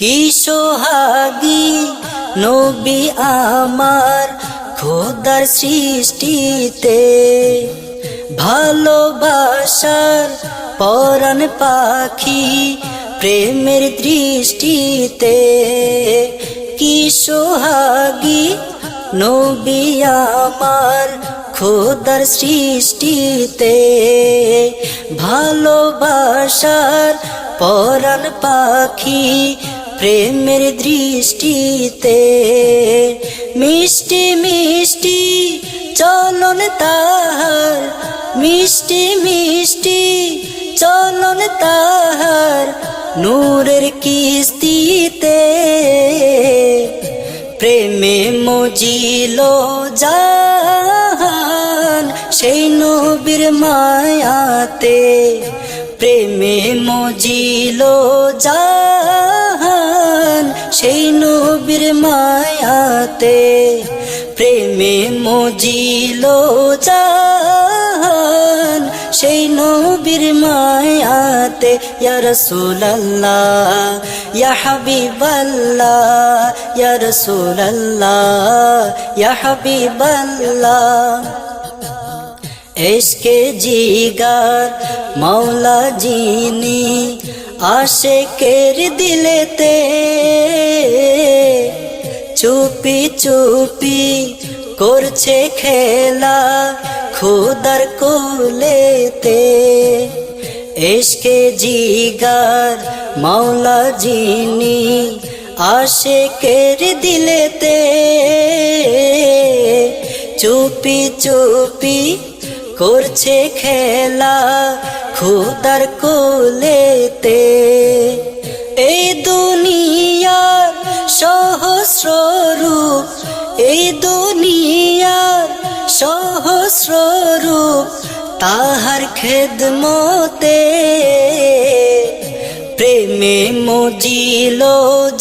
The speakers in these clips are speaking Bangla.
কি সোহাগী নবী আমার খোদার সৃষ্টিতে, ভালোবাসার পরাণ পাখি প্রেমের দৃষ্টিতে। কি সোহাগী নবী আমার খোদার সৃষ্টিতে, ভালোবাসার পরাণ পাখি প্রেমের দৃষ্টিতে। মিষ্টি মিষ্টি চলন তাহার, মিষ্টি মিষ্টি চলন তাহার নূরের কিস্তিতে। প্রেমে মজিল জাহান সেই নবীর মায়াতে, প্রেমে মজিল জাহান সেই নবীর মায়াতে, প্রেমে মজিল জাহান সেই নবীর মায়াতে। ইয়া রাসূলুল্লাহ ইয়া হাবিবাল্লাহ, ইয়া রাসূলুল্লাহ ইয়া হাবিবাল্লাহ। ইশকে জিগার মৌলা যিনি আশিকের দিলেতে, চুপি চুপি করছে খেলা খোদার কোলেতে। ইশকে জিগার মৌলা যিনি আশিকের দিলেতে, চুপি চুপি করছে খেলা খোদার কোলেতে। এই দুনিয়ার সহস্র রূপ, এই দুনিয়ার সহস্র রূপ তাহার খেদমতে, প্রেমে মজিল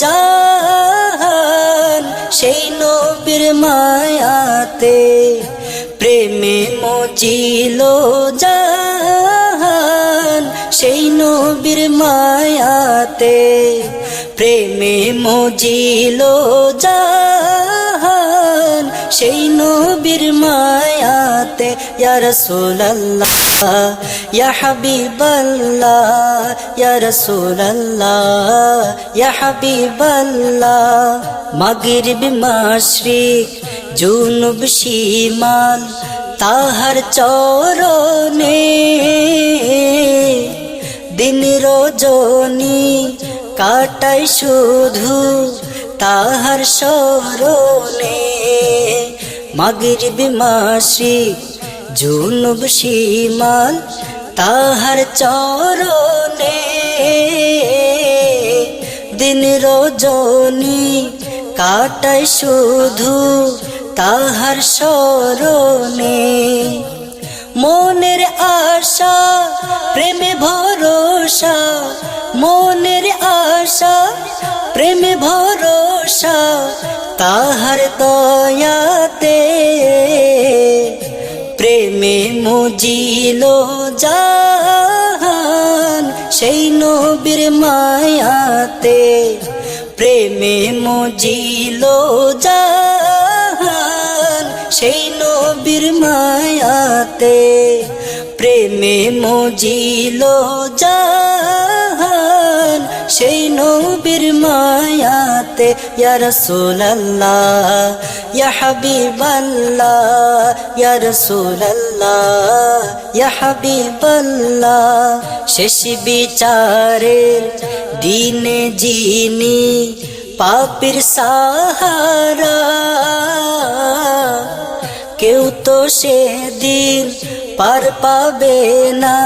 জাহান সেই নবীর মায়াতে, প্রেমে মজিল জাহান সেই নবীর মায়াতে, প্রেমে মজিল জাহান সেই নবীর মায়াতে। ইয়া রাসূলুল্লাহ ইয়া হাবিবাল্লাহ, ইয়া রাসূলুল্লাহ ইয়া হাবিবাল্লাহ। মাগরিব মাশরিক জুনুব শিমাল তাহার চরণে, দিন রজনী কাটাই শুধু তাহার শরণে। মাগরিব মাশরিক জুনুব শিমাল তাহার চরণে, দিন রজনী কাটাই শুধু তাহার শরণে। মনের আশা প্রেমে ভরসা, মনের আশা প্রেমে ভরসা তাহার দয়াতে, প্রেমে মজিল জাহান সেই নবীর মায়াতে, প্রেমে মজিল জাহান সেই নবীর মায়াতে, প্রেমে মজিল জাহান সেই নবীর মায়াতে। ইয়া রাসূলুল্লাহ ইয়া হাবিবাল্লাহ, ইয়া রাসূলুল্লাহ ইয়া হাবিবাল্লাহ। শেষ বিচারের দিনে যিনি পাপীর সাহারা, কেউ তো সেদিন পার পাবে না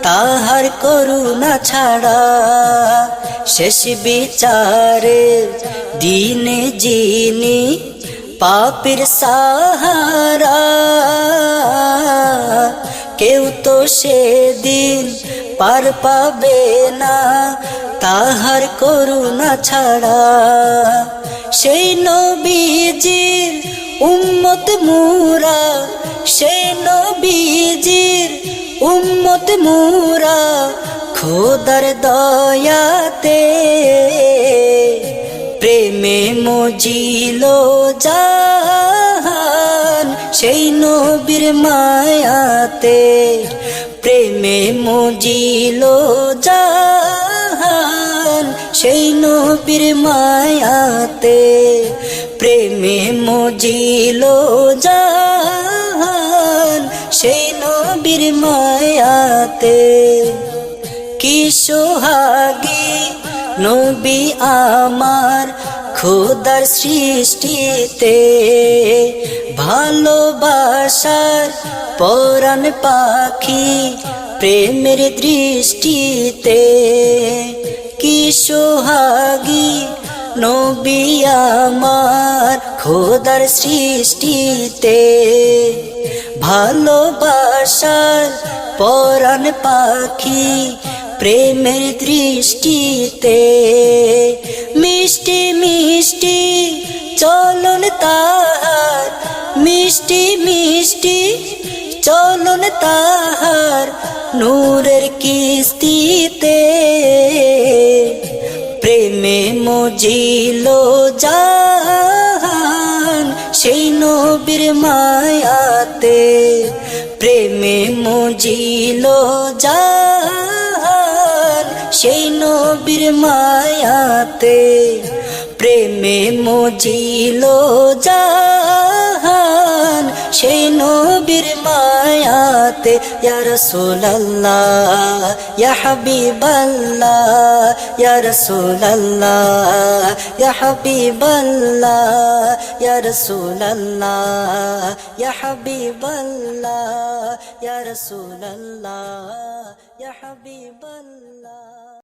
তাহার করুণা ছাড়া। শেষ বিচারের দিনে যিনি পাপীর সাহারা, কেউ তো সেদিন পার পাবে না তাহার করুণা ছাড়া। সেই নবীজির উম্মত মুরা, সেই নবীজির উম্মত মুরা খোদার দয়াতে প্রেমে মজিল জাহান সেই নবীর মায়াতে, প্রেমে মজিল জাহান সেই নবীর মায়াতে, প্রেমে মজিল জাহান সেই নবীর মায়াতে। কি সোহাগী নবী আমার খোদার সৃষ্টিতে, ভালোবাসার পরাণ পাখি প্রেমের দৃষ্টিতে। কি সোহাগী নবী আমার খোদার সৃষ্টিতে, ভালোবাসার পরাণ পাখি প্রেমের দৃষ্টিতে। মিষ্টি মিষ্টি চলন তাহার, মিষ্টি মিষ্টি চলন তাহার নূরের কিস্তিতে, প্রেমে মজিল জাহান সেই নবীর মায়াতে, প্রেমে মজিল জাহান সেই নবীর মায়াতে, প্রেমে মজিল জাহান সেই নবীর মায়াতে। ইয়া রাসূলুল্লাহ ইয়া হাবিবাল্লাহ, ইয়া রাসূলুল্লাহ ইয়া হাবিবাল্লাহ, ইয়া রাসূলুল্লাহ ইয়া হাবিবাল্লাহ, ইয়া রাসূলুল্লাহ ইয়া হাবিবাল্লাহ।